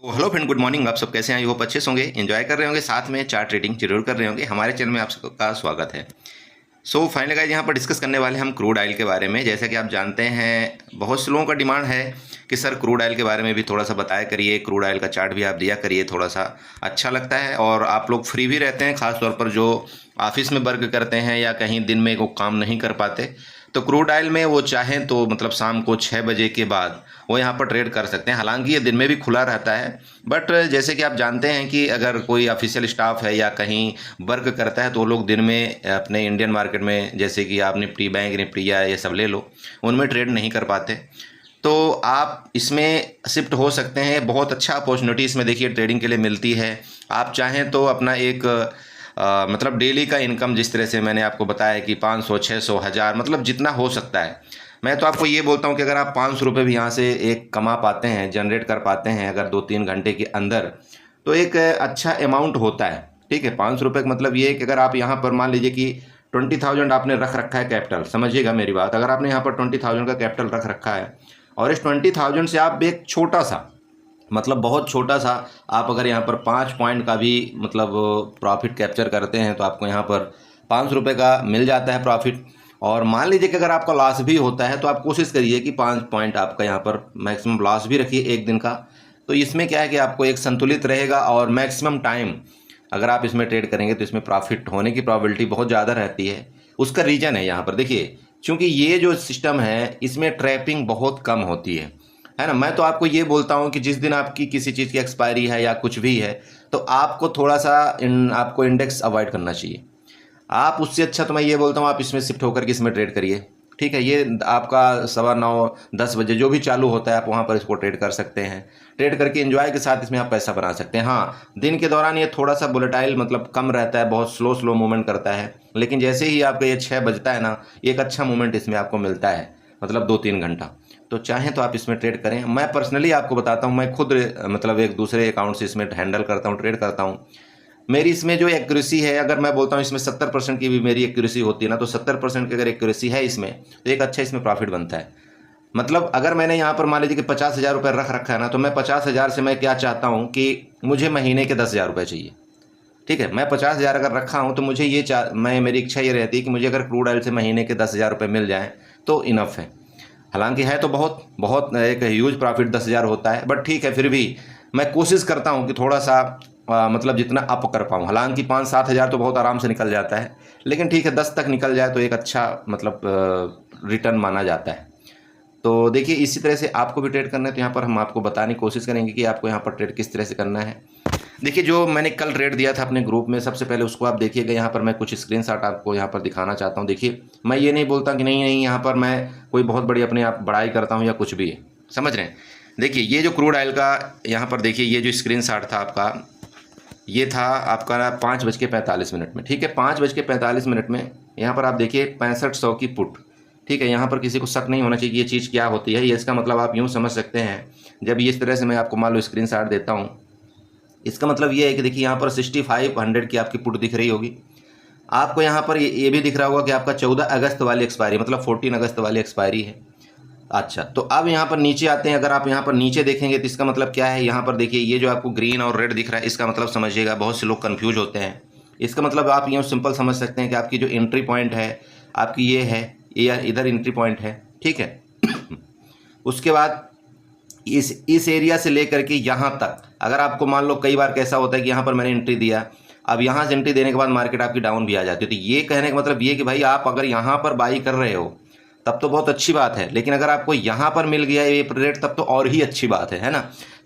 Hello friend, good morning. आप सब कैसे हैं? आई होप अच्छे से होंगे, एंजॉय कर रहे होंगे, साथ में चार्ट ट्रेडिंग जरूर कर रहे होंगे। हमारे चैनल में आप सबका स्वागत है। सो फाइनली गाइस, यहाँ पर डिस्कस करने वाले हम क्रूड ऑयल के बारे में। जैसा कि आप जानते हैं, बहुत से लोगों का डिमांड है कि सर क्रूड ऑयल के बारे में भी थोड़ा सा बताया करिए, क्रूड ऑयल का चार्ट भी आप दिया करिए, थोड़ा सा अच्छा लगता है। और आप लोग फ्री भी रहते हैं, खासतौर पर जो ऑफिस में वर्क करते हैं या कहीं दिन में वो काम नहीं कर पाते, तो क्रूड ऑयल में वो चाहें तो मतलब शाम को 6 बजे के बाद वो यहाँ पर ट्रेड कर सकते हैं। हालांकि ये दिन में भी खुला रहता है, बट जैसे कि आप जानते हैं कि अगर कोई ऑफिशियल स्टाफ है या कहीं वर्क करता है तो वो लोग दिन में अपने इंडियन मार्केट में, जैसे कि आप निफ्टी बैंक, निफ्टी या ये सब ले लो, उनमें ट्रेड नहीं कर पाते। तो आप इसमें शिफ्ट हो सकते हैं। बहुत अच्छा अपॉर्चुनिटी इसमें देखिए ट्रेडिंग के लिए मिलती है। आप चाहें तो अपना एक मतलब डेली का इनकम, जिस तरह से मैंने आपको बताया कि 500, 600, 1000, मतलब जितना हो सकता है। मैं तो आपको ये बोलता हूँ कि अगर आप 500 रुपये भी यहाँ से एक कमा पाते हैं, जनरेट कर पाते हैं अगर 2-3 घंटे के अंदर, तो एक अच्छा अमाउंट होता है। ठीक है, 500 रुपये का मतलब ये है कि अगर आप यहाँ पर मान लीजिए कि 20,000 आपने रख रखा है कैपिटल, समझिएगा मेरी बात। अगर आपने यहाँ पर 20,000 का कैपिटल रख रखा है और इस 20,000 से आप एक छोटा सा, मतलब बहुत छोटा सा, आप अगर यहाँ पर 5 पॉइंट का भी मतलब प्रॉफिट कैप्चर करते हैं तो आपको यहाँ पर 500 रुपये का मिल जाता है प्रॉफिट। और मान लीजिए कि अगर आपका लॉस भी होता है तो आप कोशिश करिए कि 5 पॉइंट आपका यहाँ पर मैक्सिमम लॉस भी रखिए एक दिन का। तो इसमें क्या है कि आपको एक संतुलित रहेगा और मैक्सिमम टाइम अगर आप इसमें ट्रेड करेंगे तो इसमें प्रॉफिट होने की प्रोबेबिलिटी बहुत ज़्यादा रहती है। उसका रीज़न है यहाँ पर देखिए, क्योंकि ये जो सिस्टम है इसमें ट्रैपिंग बहुत कम होती है ना। मैं तो आपको ये बोलता हूँ कि जिस दिन आपकी किसी चीज़ की एक्सपायरी है या कुछ भी है, तो आपको थोड़ा सा आपको इंडेक्स अवॉइड करना चाहिए। आप उससे अच्छा तो मैं ये बोलता हूँ आप इसमें शिफ्ट होकर के इसमें ट्रेड करिए। ठीक है, ये आपका 9:15-10 बजे जो भी चालू होता है आप वहाँ पर इसको ट्रेड कर सकते हैं। ट्रेड करके एंजॉय के साथ इसमें आप पैसा बना सकते हैं। हाँ, दिन के दौरान ये थोड़ा सा वोलेटाइल मतलब कम रहता है, बहुत स्लो स्लो मूवमेंट करता है, लेकिन जैसे ही आपका ये 6 बजता है ना, एक अच्छा मूवमेंट इसमें आपको मिलता है, मतलब 2-3 घंटा। तो चाहें तो आप इसमें ट्रेड करें। मैं पर्सनली आपको बताता हूँ, मैं खुद मतलब एक दूसरे अकाउंट से इसमें हैंडल करता हूँ, ट्रेड करता हूँ। मेरी इसमें जो एक्यूरेसी है, अगर मैं बोलता हूँ इसमें 70% की भी मेरी एक्यूरेसी होती है ना, तो 70% की अगर एक्यूरेसी है इसमें तो एक अच्छा इसमें प्रॉफिट बनता है। मतलब अगर मैंने यहाँ पर मान लीजिए कि 50,000 रुपये रख रखा है ना, तो मैं 50,000 से मैं क्या चाहता हूँ कि मुझे महीने के 10,000 रुपये चाहिए। ठीक है, मैं 50,000 अगर रखा हूँ तो मुझे ये मेरी इच्छा ये रहती है कि मुझे अगर क्रूड ऑयल से महीने के 10,000 रुपये मिल जाएँ तो इनफ है। हालांकि है तो बहुत बहुत एक ह्यूज प्रॉफिट 10,000 होता है, बट ठीक है, फिर भी मैं कोशिश करता हूँ कि थोड़ा सा मतलब जितना अप कर पाऊँ। हालांकि 5-7 हज़ार तो बहुत आराम से निकल जाता है, लेकिन ठीक है 10 तक निकल जाए तो एक अच्छा मतलब रिटर्न माना जाता है। तो देखिए, इसी तरह से आपको भी ट्रेड करना है तो यहाँ पर हम आपको बताने की कोशिश करेंगे कि आपको यहाँ पर ट्रेड किस तरह से करना है। देखिए, जो मैंने कल रेट दिया था अपने ग्रुप में, सबसे पहले उसको आप देखिएगा। यहाँ पर मैं कुछ स्क्रीनशॉट आपको यहाँ पर दिखाना चाहता हूँ। देखिए, मैं ये नहीं बोलता कि नहीं नहीं यहाँ पर मैं कोई बहुत बड़ी अपने आप बड़ाई करता हूँ या कुछ भी है, समझ रहे हैं। देखिए, ये जो क्रूड ऑयल का यहाँ पर देखिए, ये जो स्क्रीनशॉट था आपका, ये था आपका 5:45 में। ठीक है, 5:45 में यहाँ पर आप देखिए 6500 की पुट। ठीक है, यहाँ पर किसी को शक नहीं होना चाहिए कि ये चीज़ क्या होती है। ये इसका मतलब आप यूँ समझ सकते हैं, जब ये इस तरह से मैं आपको मान लो स्क्रीनशॉट देता हूँ, इसका मतलब ये है कि देखिए यहाँ पर 6500 की आपकी पुट दिख रही होगी। आपको यहाँ पर ये भी दिख रहा होगा कि आपका 14 अगस्त वाली एक्सपायरी, मतलब 14 अगस्त वाली एक्सपायरी है। अच्छा, तो अब यहाँ पर नीचे आते हैं। अगर आप यहाँ पर नीचे देखेंगे तो इसका मतलब क्या है, यहाँ पर देखिए ये जो आपको ग्रीन और रेड दिख रहा है, इसका मतलब समझिएगा, बहुत से लोग कन्फ्यूज होते हैं। इसका मतलब आप यूँ सिंपल समझ सकते हैं कि आपकी जो एंट्री पॉइंट है आपकी ये है, ये इधर एंट्री पॉइंट है। ठीक है उसके बाद इस एरिया से लेकर के यहाँ तक, अगर आपको मान लो कई बार कैसा होता है कि यहाँ पर मैंने एंट्री दिया, अब यहाँ से एंट्री देने के बाद मार्केट आपकी डाउन भी आ जाती है। तो ये कहने का मतलब ये कि भाई आप अगर यहाँ पर बाई कर रहे हो तब तो बहुत अच्छी बात है, लेकिन अगर आपको यहाँ पर मिल गया ये रेट तब तो और ही अच्छी बात है ना।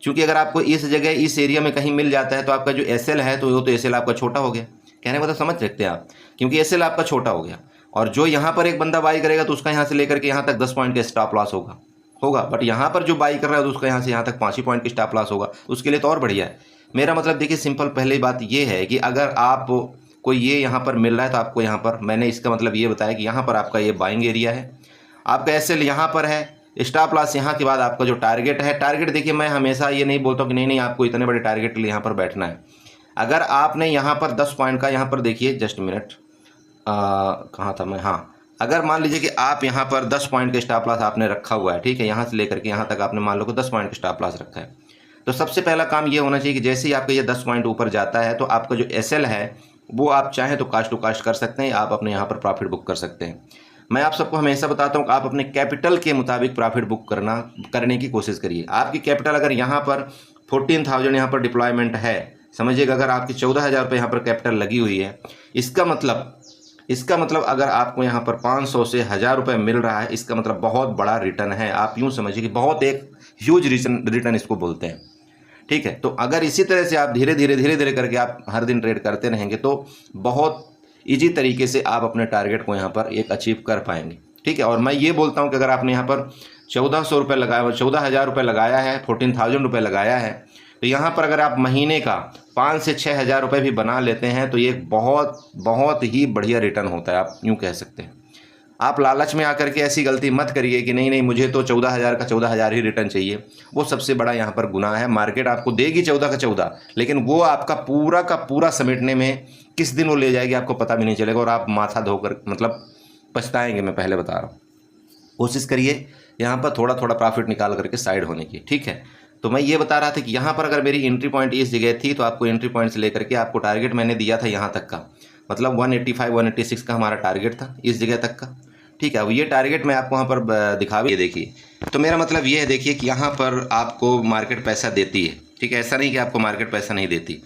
क्योंकि अगर आपको इस जगह इस एरिया में कहीं मिल जाता है तो आपका जो एसएल है तो वो तो एसएल आपका छोटा हो गया। कहने का मतलब समझ सकते हैं आप, क्योंकि एसएल आपका छोटा हो गया। और जो यहाँ पर एक बंदा बाई करेगा तो उसका यहाँ से लेकर के यहाँ तक 10 पॉइंट का स्टॉप लॉस होगा, बट यहाँ पर जो बाई कर रहा है तो उसका यहाँ से यहाँ तक 5 ही पॉइंट की स्टॉप लॉस होगा, उसके लिए तो और बढ़िया है। मेरा मतलब देखिए, सिंपल पहली बात ये है कि अगर आप कोई ये यहाँ पर मिल रहा है तो आपको यहाँ पर, मैंने इसका मतलब ये बताया कि यहाँ पर आपका ये बाइंग एरिया है, आपका एसएल यहाँ पर है, स्टॉप लॉस यहाँ के बाद आपका जो टारगेट है। टारगेट देखिए, मैं हमेशा ये नहीं बोलता हूँ कि नहीं नहीं आपको इतने बड़े टारगेट के लिए यहाँ पर बैठना है। अगर आपने यहाँ पर 10 पॉइंट का, यहाँ पर देखिए जस्ट मिनट, कहाँ था मैं, हाँ, अगर मान लीजिए कि आप यहाँ पर 10 पॉइंट का स्टॉप लॉस आपने रखा हुआ है, ठीक है, यहाँ से लेकर के यहाँ तक आपने मान लो कि 10 पॉइंट का स्टॉप लॉस रखा है, तो सबसे पहला काम ये होना चाहिए कि जैसे ही आपका ये 10 पॉइंट ऊपर जाता है तो आपका जो एसएल है वो आप चाहें तो कास्ट टू कास्ट कर सकते हैं, आप अपने यहाँ पर प्रॉफिट बुक कर सकते हैं। मैं आप सबको हमेशा बताता हूँ कि आप अपने कैपिटल के मुताबिक प्रॉफिट बुक करने की कोशिश करिए। आपकी कैपिटल अगर यहाँ पर 14,000 यहाँ पर डिप्लॉयमेंट है, समझिएगा अगर आपकी 14,000 रुपये यहाँ पर कैपिटल लगी हुई है, इसका मतलब अगर आपको यहाँ पर 500 से 1,000 रुपये मिल रहा है, इसका मतलब बहुत बड़ा रिटर्न है। आप यूँ समझिए कि बहुत एक ह्यूज रिटर्न इसको बोलते हैं, ठीक है। तो अगर इसी तरह से आप धीरे धीरे करके आप हर दिन ट्रेड करते रहेंगे तो बहुत ईजी तरीके से आप अपने टारगेट को यहाँ पर एक अचीव कर पाएंगे, ठीक है। और मैं ये बोलता हूँ कि अगर आपने यहाँ पर 1,400 रुपये लगाया, 14,000 रुपये लगाया है, 14,000 रुपये लगाया है, तो यहाँ पर अगर आप महीने का 5 से 6,000 रुपये भी बना लेते हैं तो ये बहुत ही बढ़िया रिटर्न होता है, आप यूँ कह सकते हैं। आप लालच में आकर के ऐसी गलती मत करिए कि नहीं मुझे तो 14,000 का 14,000 ही रिटर्न चाहिए। वो सबसे बड़ा यहाँ पर गुनाह है। मार्केट आपको देगी 14 का 14, लेकिन वो आपका पूरा का पूरा समेटने में किस दिन वो ले जाएगी आपको पता भी नहीं चलेगा और आप माथा धोकर मतलब पछताएंगे, मैं पहले बता रहा हूँ। कोशिश करिए यहाँ पर थोड़ा थोड़ा प्रॉफिट निकाल करके साइड होने की, ठीक है। तो मैं ये बता रहा था कि यहाँ पर अगर मेरी एंट्री पॉइंट इस जगह थी तो आपको एंट्री पॉइंट से लेकर के आपको टारगेट मैंने दिया था यहाँ तक का, मतलब 185 186 का हमारा टारगेट था इस जगह तक का, ठीक है। अब ये टारगेट मैं आपको यहाँ पर दिखा भी, ये देखिए। तो मेरा मतलब ये है, देखिए कि यहाँ पर आपको मार्केट पैसा देती है, ठीक है। ऐसा नहीं कि आपको मार्केट पैसा नहीं देती,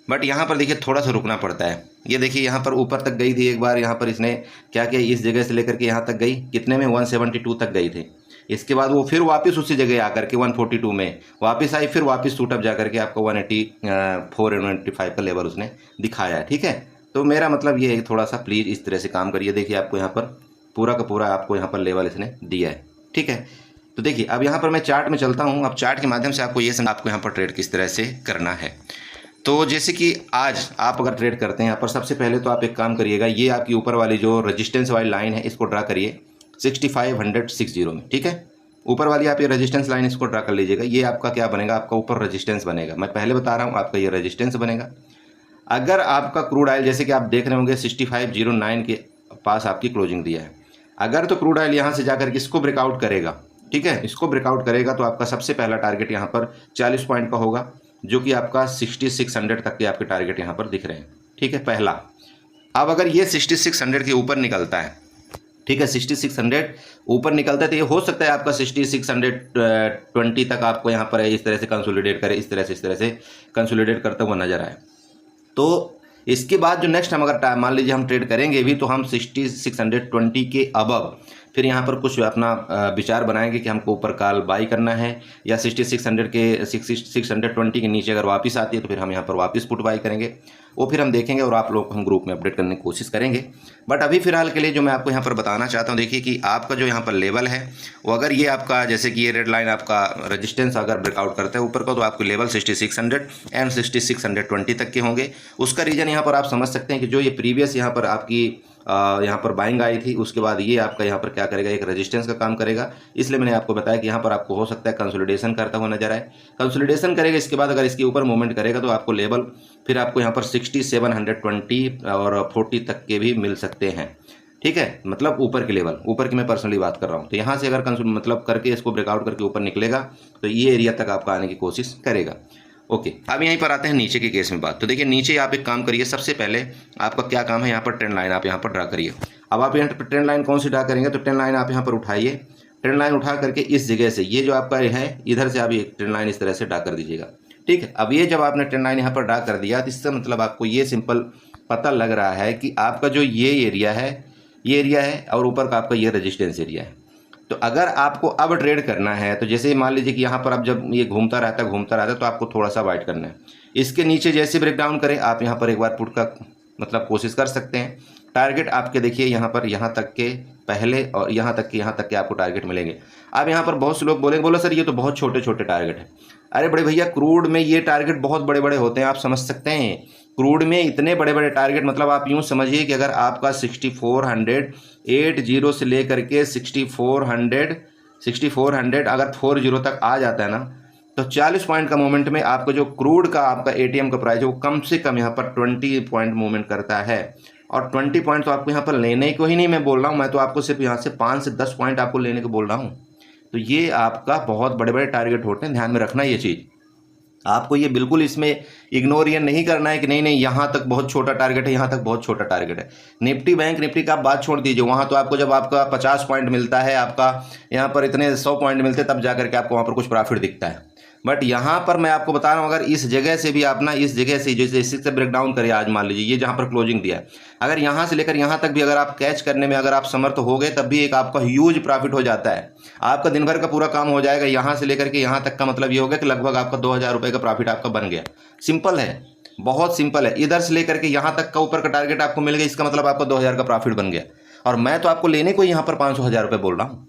बट यहाँ पर देखिए थोड़ा सा रुकना पड़ता है। ये देखिए यहाँ पर ऊपर तक गई थी एक बार, यहाँ पर इसने क्या किया, इस जगह से लेकर के यहाँ तक गई, कितने में 172 तक गई थी। इसके बाद वो फिर वापस उसी जगह आकर के 142 में वापस आई, फिर वापस टूटअप जा करके आपको 184 185 का लेवल उसने दिखाया, ठीक है। तो मेरा मतलब ये है थोड़ा सा प्लीज़ इस तरह से काम करिए। देखिए आपको यहाँ पर पूरा का पूरा आपको यहाँ पर लेवल इसने दिया है, ठीक है। तो देखिए अब यहाँ पर मैं चार्ट में चलता हूँ। अब चार्ट के माध्यम से आपको ये समझ आपको यहाँ पर ट्रेड किस तरह से करना है। तो जैसे कि आज आप अगर ट्रेड करते हैं यहाँ पर, सबसे पहले तो आप एक काम करिएगा, ये आपकी ऊपर वाली जो रेजिस्टेंस वाली लाइन है इसको ड्रा करिए 6560 में, ठीक है। ऊपर वाली आप ये रेजिस्टेंस लाइन इसको ड्रा कर लीजिएगा। ये आपका क्या बनेगा, आपका ऊपर रेजिस्टेंस बनेगा। मैं पहले बता रहा हूँ आपका ये रेजिस्टेंस बनेगा। अगर आपका क्रूड ऑयल जैसे कि आप देख रहे होंगे 6509 के पास आपकी क्लोजिंग दिया है, अगर तो क्रूड ऑयल यहाँ से जाकर के इसको ब्रेकआउट करेगा, ठीक है, इसको ब्रेकआउट करेगा तो आपका सबसे पहला टारगेट यहाँ पर 40 पॉइंट का होगा, जो कि आपका 6600 तक के आपके टारगेट यहाँ पर दिख रहे हैं, ठीक है, पहला। अब अगर ये 6600 के ऊपर निकलता है, ठीक है, 6600 ऊपर निकलता है तो ये हो सकता है आपका 6620 तक आपको यहाँ पर इस तरह से कंसोलिडेट करे, इस तरह से कंसोलिडेट करता हुआ नजर आए। तो इसके बाद जो नेक्स्ट हम अगर मान लीजिए हम ट्रेड करेंगे भी तो हम 6620 के अबव फिर यहाँ पर कुछ अपना विचार बनाएंगे कि हमको ऊपर कॉल बाई करना है, या 620 के नीचे अगर वापस आती है तो फिर हम यहाँ पर वापस पुट बाई करेंगे। वो फिर हम देखेंगे और आप लोग हम ग्रुप में अपडेट करने की कोशिश करेंगे। बट अभी फिलहाल के लिए जो मैं आपको यहाँ पर बताना चाहता हूँ, देखिए कि आपका जो यहाँ पर लेवल है वो अगर ये आपका जैसे कि ये रेड लाइन आपका रेजिस्टेंस अगर ब्रेकआउट करता है ऊपर का, तो आपके लेवल 6600 एंड 6620 तक के होंगे। उसका रीज़न यहाँ पर आप समझ सकते हैं कि जो ये प्रीवियस यहाँ पर आपकी यहाँ पर बाइंग आई थी, उसके बाद ये आपका यहाँ पर क्या करेगा, एक रेजिस्टेंस का काम करेगा। इसलिए मैंने आपको बताया कि यहाँ पर आपको हो सकता है कंसोलिडेशन करता हुआ नजर आए। कंसोलिडेशन करेगा, इसके बाद अगर इसके ऊपर मूवमेंट करेगा तो आपको लेवल फिर आपको यहाँ पर 6720 और 40 तक के भी मिल सकते हैं, ठीक है। मतलब ऊपर के लेवल, ऊपर की मैं पर्सनली बात कर रहा हूँ। तो यहाँ से अगर मतलब करके इसको ब्रेकआउट करके ऊपर निकलेगा तो ये एरिया तक आपका आने की कोशिश करेगा। ओके, अब यहीं पर आते हैं नीचे के केस में बात। तो देखिए नीचे आप एक काम करिए, सबसे पहले आपका क्या काम है, यहाँ पर ट्रेंड लाइन आप यहाँ पर ड्रा करिए। अब आप यहाँ पर ट्रेंड लाइन कौन सी ड्रा करेंगे, तो ट्रेंड लाइन आप यहाँ पर उठाइए। ट्रेंड लाइन उठा करके इस जगह से ये जो आपका है इधर से आप ये ट्रेंड लाइन इस तरह से ड्रा कर दीजिएगा, ठीक है। अब ये जब आपने ट्रेंड लाइन यहाँ पर ड्रा कर दिया तो इससे मतलब आपको ये सिंपल पता लग रहा है कि आपका जो ये एरिया है और ऊपर का आपका ये रेजिस्टेंस एरिया है। तो अगर आपको अब ट्रेड करना है तो जैसे मान लीजिए कि यहाँ पर अब जब ये घूमता रहता है तो आपको थोड़ा सा वाइट करना है। इसके नीचे जैसे ब्रेक डाउन करें आप यहाँ पर एक बार पुट का मतलब कोशिश कर सकते हैं। टारगेट आपके देखिए यहाँ पर यहाँ तक के पहले और यहाँ तक के आपको टारगेट मिलेंगे। अब यहाँ पर बहुत से लोग बोलो सर ये तो बहुत छोटे छोटे टारगेट है। अरे बड़े भैया, क्रूड में ये टारगेट बहुत बड़े बड़े होते हैं, आप समझ सकते हैं। क्रूड में इतने बड़े बड़े टारगेट, मतलब आप यूँ समझिए कि अगर आपका 6480 से लेकर के 6400 अगर 40 तक आ जाता है ना, तो 40 पॉइंट का मूवमेंट में आपका जो क्रूड का आपका एटीएम का प्राइस है वो कम से कम यहाँ पर 20 पॉइंट मूवमेंट करता है। और 20 पॉइंट तो आपको यहाँ पर लेने को ही नहीं मैं बोल रहा हूँ, मैं तो आपको सिर्फ यहाँ से 5 से 10 पॉइंट आपको लेने को बोल रहा हूँ। तो ये आपका बहुत बड़े बड़े टारगेट होते हैं, ध्यान में रखना ये चीज़। आपको ये बिल्कुल इसमें इग्नोर ये नहीं करना है कि नहीं नहीं यहाँ तक बहुत छोटा टारगेट है, यहाँ तक बहुत छोटा टारगेट है। निफ्टी बैंक निफ्टी का आप बात छोड़ दीजिए, वहाँ तो आपको जब आपका 50 पॉइंट मिलता है, आपका यहाँ पर इतने 100 पॉइंट मिलते हैं, तब जा करके आपको वहाँ पर कुछ प्रॉफिट दिखता है। बट यहाँ पर मैं आपको बता रहा हूँ, अगर इस जगह से भी आप ना, इस जगह से जैसे इसी से ब्रेक डाउन करिए, आज मान लीजिए ये जहाँ पर क्लोजिंग दिया है, अगर यहाँ से लेकर यहाँ तक भी अगर आप कैच करने में अगर आप समर्थ हो गए, तब भी एक आपका ह्यूज प्रॉफिट हो जाता है। आपका दिन भर का पूरा काम हो जाएगा। यहाँ से लेकर के यहाँ तक का मतलब ये होगा कि लगभग आपका 2000 रुपये का प्रॉफिट आपका बन गया। सिंपल है, बहुत सिंपल है। इधर से लेकर के यहाँ तक का ऊपर का टारगेट आपको मिल गया, इसका मतलब आपका 2000 का प्रॉफिट बन गया। और मैं तो आपको लेने को यहाँ पर 500,000 रुपये बोल रहा हूँ।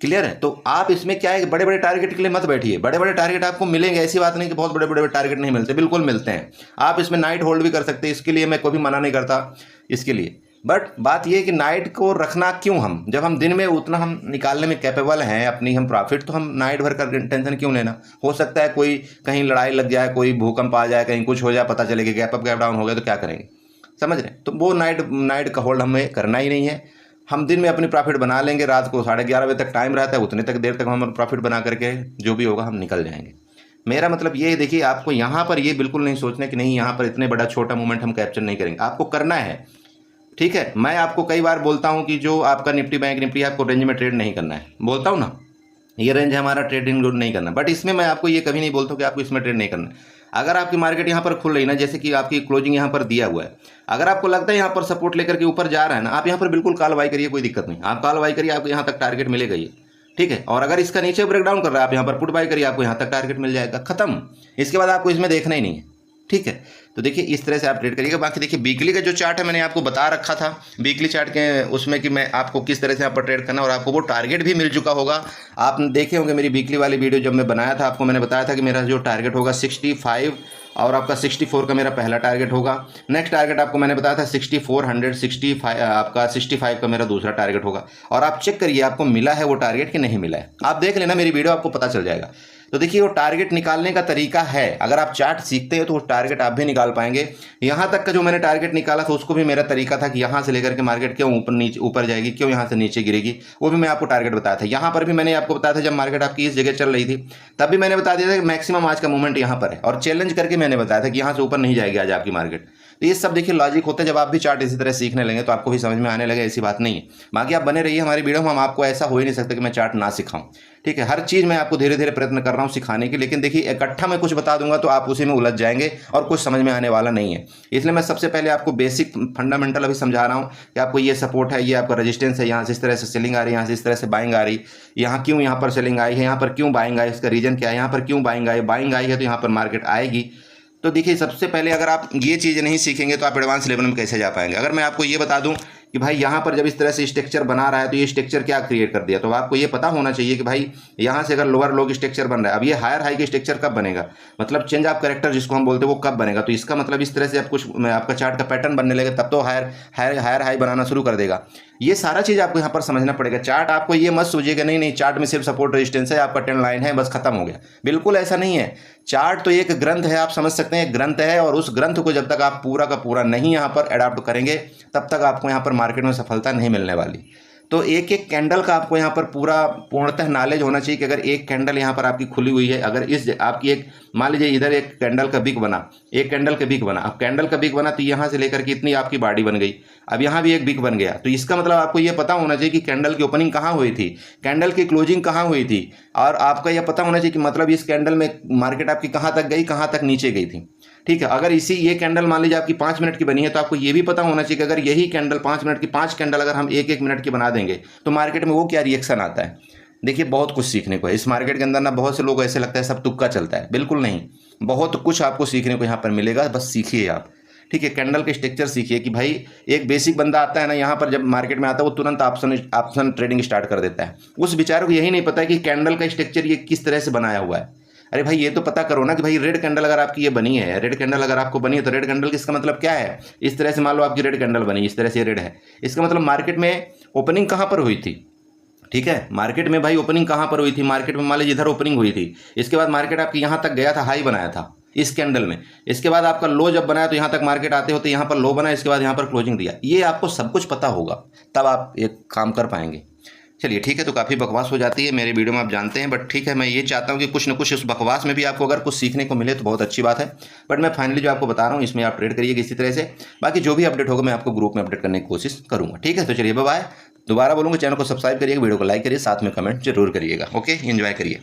क्लियर है? तो आप इसमें क्या है, बड़े बड़े टारगेट के लिए मत बैठिए। बड़े बड़े टारगेट आपको मिलेंगे, ऐसी बात नहीं कि बहुत बड़े बड़े टारगेट नहीं मिलते, बिल्कुल मिलते हैं। आप इसमें नाइट होल्ड भी कर सकते हैं, इसके लिए मैं कोई मना नहीं करता इसके लिए। बट बात यह है कि नाइट को रखना क्यों, हम जब हम दिन में उतना हम निकालने में कैपेबल हैं अपनी हम प्रॉफिट, तो हम नाइट भर कर टेंशन क्यों लेना। हो सकता है कोई कहीं लड़ाई लग जाए, कोई भूकंप आ जाए, कहीं कुछ हो जाए, पता चले कि गैप अप गैप डाउन हो गया तो क्या करेंगे, समझ रहे हैं? तो वो नाइट का होल्ड हमें करना ही नहीं है। हम दिन में अपनी प्रॉफिट बना लेंगे, रात को 11:30 बजे तक टाइम रहता है, उतने तक देर तक हम प्रॉफिट बना करके जो भी होगा हम निकल जाएंगे। मेरा मतलब ये है, देखिए आपको यहाँ पर ये बिल्कुल नहीं सोचना कि नहीं यहाँ पर इतने बड़ा छोटा मूवमेंट हम कैप्चर नहीं करेंगे, आपको करना है। ठीक है, मैं आपको कई बार बोलता हूँ कि जो आपका निफ्टी बैंक निफ्टी आपको रेंज में ट्रेड नहीं करना है, बोलता हूँ ना, ये रेंज हमारा ट्रेडिंग नहीं करना। बट इसमें मैं आपको ये कभी नहीं बोलता हूँ कि आपको इसमें ट्रेड नहीं करना। अगर आपकी मार्केट यहाँ पर खुल रही ना, जैसे कि आपकी क्लोजिंग यहाँ पर दिया हुआ है, अगर आपको लगता है यहाँ पर सपोर्ट लेकर के ऊपर जा रहा है ना, आप यहाँ पर बिल्कुल कॉल बाई करिए, कोई दिक्कत नहीं। आप कॉल बाई करिए, आपको यहाँ तक टारगेट मिलेगा ये, ठीक है। और अगर इसका नीचे ब्रेक डाउन कर रहा है, आप यहाँ पर पुट बाई करिए, आपको यहाँ तक टारगेट मिल जाएगा, खत्म। इसके बाद आपको इसमें देखना ही नहीं है, ठीक है। तो देखिए इस तरह से आप ट्रेड करिएगा। बाकी देखिए वीकली का जो चार्ट है मैंने आपको बता रखा था, वीकली चार्ट के उसमें कि मैं आपको किस तरह से यहाँ पर ट्रेड करना, और आपको वो टारगेट भी मिल चुका होगा। आप देखे होंगे मेरी वीकली वाली वीडियो, जब मैं बनाया था आपको मैंने बताया था कि मेरा जो टारगेट होगा 65 और आपका 64 का मेरा पहला टारगेट होगा। नेक्स्ट टारगेट आपको मैंने बताया था 6465, आपका 65 का मेरा दूसरा टारगेट होगा। और आप चेक करिए आपको मिला है वो टारगेट कि नहीं मिला है, आप देख लेना मेरी वीडियो, आपको पता चल जाएगा। तो देखिए वो टारगेट निकालने का तरीका है, अगर आप चार्ट सीखते हैं तो वो टारगेट आप भी निकाल पाएंगे। यहाँ तक का जो मैंने टारगेट निकाला था उसको भी मेरा तरीका था कि यहाँ से लेकर के मार्केट क्यों ऊपर जाएगी, क्यों यहाँ से नीचे गिरेगी, वो भी मैं आपको टारगेट बताया था। यहाँ पर भी मैंने आपको बताया था, जब मार्केट आपकी इस जगह चल रही थी तब भी मैंने बता दिया था कि मैक्सिमम आज का मूवमेंट यहाँ पर है, और चैलेंज करके मैंने बताया था कि यहाँ से ऊपर नहीं जाएगी आज आपकी मार्केट। तो ये सब देखिए लॉजिक होता है, जब आप भी चार्ट इसी तरह सीखने लगेंगे तो आपको भी समझ में आने लगे, ऐसी बात नहीं है। बाकी आप बने रहिए हमारी वीडियो में, हम आपको ऐसा हो ही नहीं सकता कि मैं चार्ट ना सिखाऊं, ठीक है। हर चीज़ मैं आपको धीरे धीरे प्रयत्न कर रहा हूँ सिखाने की, लेकिन देखिए इकट्ठा मैं कुछ बता दूंगा तो आप उसी में उलझ जाएंगे और कुछ समझ में आने वाला नहीं है। इसलिए मैं सबसे पहले आपको बेसिक फंडामेंटल अभी समझा रहा हूँ कि आपको ये सपोर्ट है, ये आपका रेजिस्टेंस है, यहाँ से इस तरह से सेलिंग आ रही है, यहाँ से इस तरह से बाइंग आ रही, यहाँ क्यों यहाँ पर सेलिंग आई है, यहाँ पर क्यों बाइंग आई, इसका रीजन क्या है, यहाँ पर क्यों बाइंग आई है तो यहाँ पर मार्केट आएगी। तो देखिए सबसे पहले अगर आप ये चीज़ें नहीं सीखेंगे तो आप एडवांस लेवल में कैसे जा पाएंगे। अगर मैं आपको ये बता दूं कि भाई यहाँ पर जब इस तरह से स्ट्रक्चर बना रहा है तो ये स्ट्रक्चर क्या क्रिएट कर दिया, तो आपको ये पता होना चाहिए कि भाई यहाँ से अगर लोअर लो स्ट्रक्चर बन रहा है, अब ये हायर हाई की स्ट्रक्चर कब बनेगा, मतलब चेंज ऑफ कैरेक्टर जिसको हम बोलते हैं वो कब बनेगा। तो इसका मतलब इस तरह से आप कुछ आपका चार्ट का पैटर्न बनने लगे तब तो हायर हाई बनाना शुरू कर देगा। ये सारा चीज़ आपको यहाँ पर समझना पड़ेगा। चार्ट आपको ये मत सोचिएगा नहीं चार्ट में सिर्फ सपोर्ट रेजिस्टेंस है, आपका ट्रेंड लाइन है, बस खत्म हो गया, बिल्कुल ऐसा नहीं है। चार्ट तो एक ग्रंथ है, आप समझ सकते हैं एक ग्रंथ है, और उस ग्रंथ को जब तक आप पूरा का पूरा नहीं यहाँ पर अडॉप्ट करेंगे तब तक आपको यहाँ पर मार्केट में सफलता नहीं मिलने वाली। तो एक एक कैंडल का आपको यहाँ पर पूरा पूर्णतः नॉलेज होना चाहिए कि अगर एक कैंडल यहाँ पर आपकी खुली हुई है, अगर इस आपकी एक मान लीजिए इधर एक कैंडल का बिग बना, एक कैंडल का बिग बना, अब कैंडल का बिग बना तो यहाँ से लेकर के इतनी आपकी बॉडी बन गई, अब यहाँ भी एक बिग बन गया, तो इसका मतलब आपको ये पता होना चाहिए कि कैंडल की ओपनिंग कहाँ हुई थी, कैंडल की क्लोजिंग कहाँ हुई थी, और आपका यह पता होना चाहिए कि मतलब इस कैंडल में मार्केट आपकी कहाँ तक गई, कहाँ तक नीचे गई थी, ठीक है। अगर ये कैंडल मान लीजिए आपकी 5 मिनट की बनी है तो आपको ये भी पता होना चाहिए कि अगर यही कैंडल 5 मिनट की 5 कैंडल अगर हम एक मिनट की बना देंगे तो मार्केट में वो क्या रिएक्शन आता है। देखिए बहुत कुछ सीखने को है इस मार्केट के अंदर ना, बहुत से लोग ऐसे लगता है सब तुक्का चलता है, बिल्कुल नहीं, बहुत कुछ आपको सीखने को यहाँ पर मिलेगा, बस सीखिए आप, ठीक है। कैंडल के स्ट्रक्चर सीखिए कि भाई एक बेसिक बंदा आता है ना यहाँ पर, जब मार्केट में आता है वो तुरंत ऑप्शन ट्रेडिंग स्टार्ट कर देता है, उस बेचारे को यही नहीं पता है कि कैंडल का स्ट्रक्चर ये किस तरह से बनाया हुआ है। अरे भाई ये तो पता करो ना कि भाई रेड कैंडल अगर आपकी ये बनी है, रेड कैंडल अगर आपको बनी है तो रेड कैंडल किसका मतलब क्या है, इस तरह से मान लो आपकी रेड कैंडल बनी, इस तरह से रेड है, इसका मतलब मार्केट में ओपनिंग कहाँ पर हुई थी, ठीक है। मार्केट में भाई ओपनिंग कहाँ पर हुई थी, मार्केट में मान लीजिए इधर ओपनिंग हुई थी, इसके बाद मार्केट आपकी यहाँ तक गया था, हाई बनाया था इस कैंडल में, इसके बाद आपका लो जब बनाया तो यहाँ तक मार्केट आते होते यहाँ पर लो बना, इसके बाद यहाँ पर क्लोजिंग दिया, ये आपको सब कुछ पता होगा तब आप एक काम कर पाएंगे। चलिए ठीक है, तो काफ़ी बकवास हो जाती है मेरे वीडियो में, आप जानते हैं, बट ठीक है, मैं ये चाहता हूँ कि कुछ ना कुछ उस बकवास में भी आपको अगर कुछ सीखने को मिले तो बहुत अच्छी बात है। बट मैं फाइनली जो आपको बता रहा हूँ इसमें आप ट्रेड करिएगा इसी तरह से। बाकी जो भी अपडेट होगा मैं आपको ग्रुप में अपडेट करने की कोशिश करूँगा। ठीक है, तो चलिए बाय बाय। दोबारा बोलूँगा, चैनल को सब्सक्राइब करिएगा, वीडियो को लाइक करिए, साथ में कमेंट जरूर करिएगा। ओके, एंजॉय करिए।